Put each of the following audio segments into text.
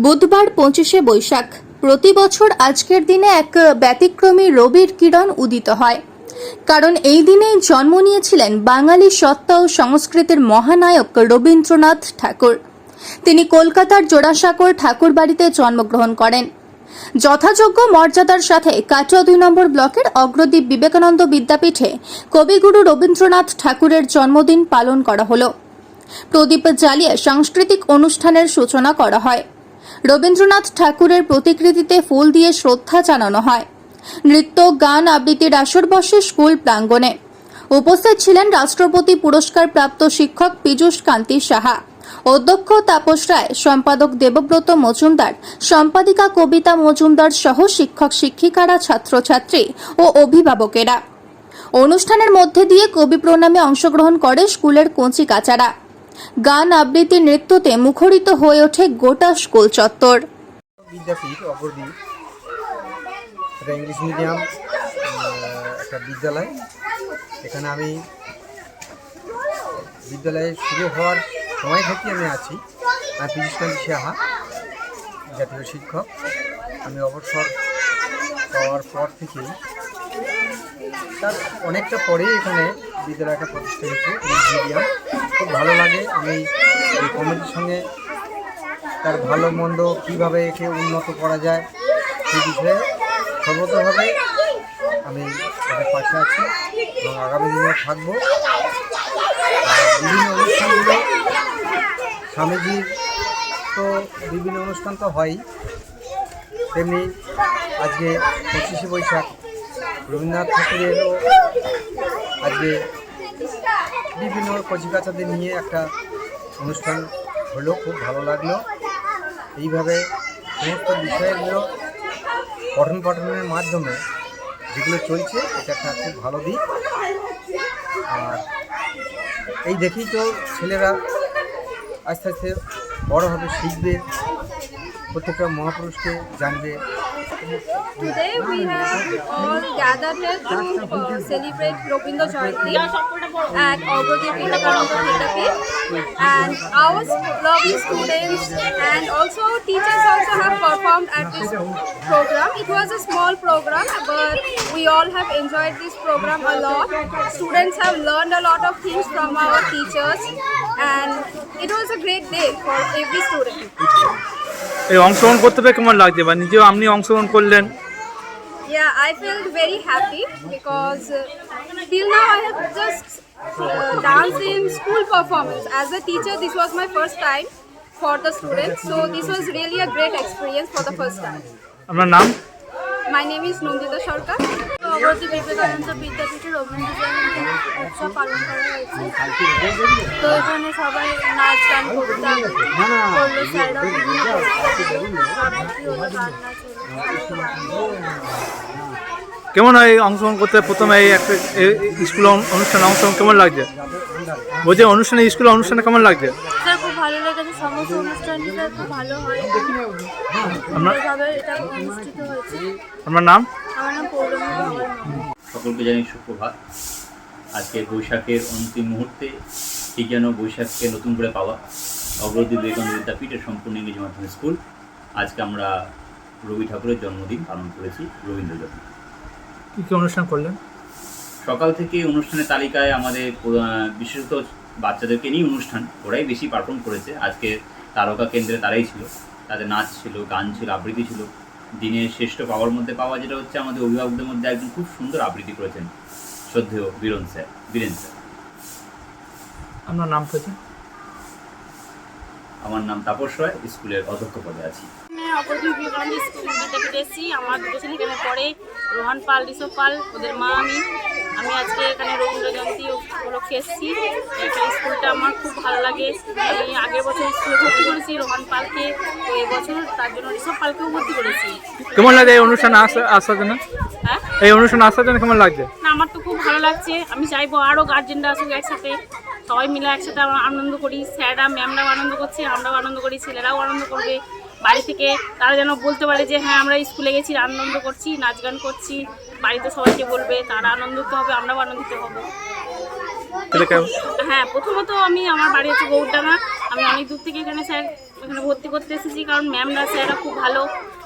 বুধবার 25শে বৈশাখ প্রতি বছর আজকের দিনে এক ব্যতিক্রমী রবির কিরণ উদিত হয়। কারণ এই দিনেই জন্ম নিয়েছিলেন বাঙালি সত্তা ও সংস্কৃতির মহানায়ক রবীন্দ্রনাথ ঠাকুর। তিনি কলকাতার জোড়াসাঁকোর ঠাকুরবাড়িতে জন্মগ্রহণ করেন। যথাযোগ্য মর্যাদার সাথে কাটোয়া 2 নম্বর ব্লকের অগ্রদ্বীপ বিবেকানন্দ বিদ্যাপীঠে কবিগুরু রবীন্দ্রনাথ ঠাকুরের জন্মদিন পালন করা হলো। প্রদীপ জ্বালিয়ে সাংস্কৃতিক অনুষ্ঠানের সূচনা করা হয়। রবীন্দ্রনাথ ঠাকুরের প্রতিকৃতিতে ফুল দিয়ে শ্রদ্ধা জানানো হয়। নৃত্য, গান, আবৃত্তির আসর বসে স্কুল প্রাঙ্গণে। উপস্থিত ছিলেন রাষ্ট্রপতি পুরস্কার প্রাপ্ত শিক্ষক পীযূষ কান্তি সাহা, অধ্যক্ষ তাপস রায়, সম্পাদক দেবব্রত মজুমদার, সম্পাদিকা কবিতা মজুমদার সহ শিক্ষক শিক্ষিকারা, ছাত্রছাত্রী ও অভিভাবকেরা। অনুষ্ঠানের মধ্যে দিয়ে কবি প্রণামে অংশগ্রহণ করে স্কুলের কচি কাচারা। গান, আবৃত্তি, নৃত্যতে মুখরিত হয়ে ওঠে গোটা স্কুল চত্বর। বিদ্যাপীঠ অপরদ্বীপ এটা ইংলিশ মিডিয়াম একটা বিদ্যালয়। এখানে আমি বিদ্যালয়ে শুরু হওয়ার সময় থেকে আমি আছি। আমি পীযূষ কান্তি সাহা, জাতীয় শিক্ষক। আমি অবসর পাওয়ার পর থেকেই তার অনেকটা পরেই এখানে বিদ্যালয়টা প্রতিষ্ঠা হয়েছে ইংলিশ মিডিয়াম। খুব ভালো লাগে। আমি এই কমিটির সঙ্গে তার ভালো মন্দ কীভাবে একে উন্নত করা যায় সেই বিষয়ে সর্বতভাবে আমি তাদের পাশে আছি এবং আগামী দিনে থাকবো। বিভিন্ন অনুষ্ঠানগুলো স্বামীজির তো বিভিন্ন অনুষ্ঠান তো হয়ই, তেমনি আজকে 25শে বৈশাখ রবীন্দ্রনাথ ঠাকুরেরও আজকে বিভিন্ন কচিকাচাদের নিয়ে একটা অনুষ্ঠান হলো। খুব ভালো লাগলো। এইভাবে সমস্ত বিষয়গুলো পঠন পাঠনের মাধ্যমে যেগুলো চলছে এটা একটা খুব ভালো দিক। আর এই দেখেই তো ছেলেরা আস্তে আস্তে বড় হবে, শিখবে, প্রত্যেকটা মহাপুরুষকে জানবে। Today we have all gathered here to celebrate Robindra Jayanti at Ogrodip Vivekananda Vidyapith, and our lovely students and also teachers also have performed at this program. It was a small program, but we all have enjoyed this program a lot. Students have learned a lot of things from our teachers, and it was a great day for every student. এই অংশগ্রহণ করতে পেরে কেমন লাগছে বা নিজেও আপনি অংশগ্রহণ করলেন? Yeah, I felt very happy because till now I have just danced in school performance. As a teacher, this was my first time for the students, so this was really a great experience for the first time. আপনার নাম? My name is Nandita Sarkar. Agradwip Vivekananda বিদ্যাপীঠে Rabindra Jayanti উৎসব পালন করা হয়েছে। তো এখানে সবাই নাচ গান করলো, স্যাররা বিভিন্ন আবৃত্তি হলো, গান নাচ হলো। কেমন হয় অংশগ্রহণ করতে? প্রথমে এই একটা স্কুল অনুষ্ঠানে অংশগ্রহণ কেমন লাগছে? বলছি অনুষ্ঠানে স্কুলের অনুষ্ঠানে কেমন লাগছে? স্যার খুব ভালো লেগেছে। সমস্ত অনুষ্ঠানটি স্যার খুব ভালো হয়। এটা অনুষ্ঠিত হয়েছে। আপনার নাম? আমার নাম পৌলমী। সকলকে জানাই সুপ্রভাত। আজকে বৈশাখের অন্তিম মুহূর্তে ঠিক যেন বৈশাখকে নতুন করে পাওয়া অগ্রদ্বীপ বিবেকানন্দ বিদ্যাপীঠের সম্পূর্ণ ইংরেজি মাধ্যমের স্কুল। আজকে আমরা রবি ঠাকুরের জন্মদিন পালন করেছি রবীন্দ্র জয়ন্তী। কী কী অনুষ্ঠান করলেন? সকাল থেকে অনুষ্ঠানের তালিকায় আমাদের বিশেষত বাচ্চাদেরকে নিয়ে অনুষ্ঠান, ওরাই বেশি পারফর্ম করেছে। আজকে তারকা কেন্দ্রে তারাই ছিল, তাদের নাচ ছিল, গান ছিল, আবৃত্তি ছিল। দিনের শ্রেষ্ঠ পাওয়ার মধ্যে পাওয়া যেটা হচ্ছে আমাদের অভিভাবকদের মধ্যে একজন খুব সুন্দর আবৃত্তি করেছেন শ্রদ্ধেয় বীরেন স্যার। আপনার নাম পেয়েছেন? আমার নাম তাপস রায়, স্কুলের অধ্যক্ষ পদে আছি। অগ্রদ্বীপ বিবেকানন্দ বিদ্যাপীঠে এসেছি। আমার দুটো ছেলে এখানে পড়ে, রোহান পাল, ঋষভ পাল, ওদের মা আমি আজকে এখানে রবীন্দ্র জয়ন্তী উপলক্ষে এসেছি। এটা স্কুলটা আমার খুব ভালো লাগে। আমি আগের বছর স্কুলে ভর্তি করেছি রোহান পালকে, তো এবছর তার জন্য ঋষভ পালকেও ভর্তি করেছি। কেমন লাগে এই অনুষ্ঠানে আসার জন্য? হ্যাঁ, এই অনুষ্ঠানে আসার জন্য কেমন লাগছে? না, আমার তো খুব ভালো লাগছে। আমি চাইবো আরও গার্জেনরা আসুক একসাথে, সবাই মিলে একসাথে আনন্দ করি। স্যাররা ম্যামরাও আনন্দ করছে, আমরাও আনন্দ করি, ছেলেরাও আনন্দ করবে। বাড়ি থেকে তারা যেন বলতে পারে যে হ্যাঁ আমরা স্কুলে গেছি, আনন্দ করছি, নাচ গান করছি। বাড়িতে সবাইকে বলবে, তারা আনন্দিত হবে, আমরাও আনন্দিত হব। হ্যাঁ, প্রথমত আমি আমার বাড়ি হচ্ছে গৌরডাঙ্গা। আমি অনেক দূর থেকে এখানে স্যার এখানে ভর্তি করতে এসেছি, কারণ ম্যামরা স্যাররা খুব ভালো,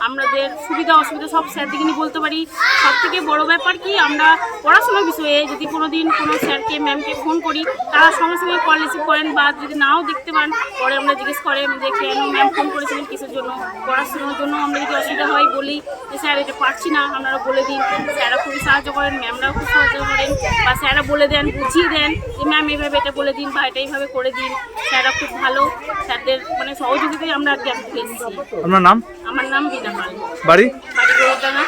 আমাদের সুবিধা অসুবিধা সব স্যার থেকে নিয়ে বলতে পারি। সব থেকে বড় ব্যাপার কি, আমরা পড়াশোনার বিষয়ে যদি কোনো দিন কোনো স্যারকে ম্যামকে ফোন করি, তারা সঙ্গে সঙ্গে কল রিসিভ করেন, বা যদি নাও দেখতে পান পরে আমরা জিজ্ঞেস করেন যে কেন ম্যাম ফোন করেছিলেন, কিসের জন্য। পড়াশোনার জন্য আমরা যদি অসুবিধা হয় বলি যে স্যার এটা পারছি না, আপনারা বলে দিন। স্যাররা খুবই সাহায্য করেন, ম্যামরাও খুব সাহায্য করেন, বা স্যাররা বলে দেন, বুঝিয়ে দেন যে ম্যাম এইভাবে এটা বলে দিন বা এটা এইভাবে করে দিন। স্যাররা খুব ভালো, স্যারদের মানে সহযোগিতায় আমরা আজকে এসেছি। আপনার নাম? আমার নাম বিনা পাল, বাড়ি? বাড়ি গৌরডাঙ্গা।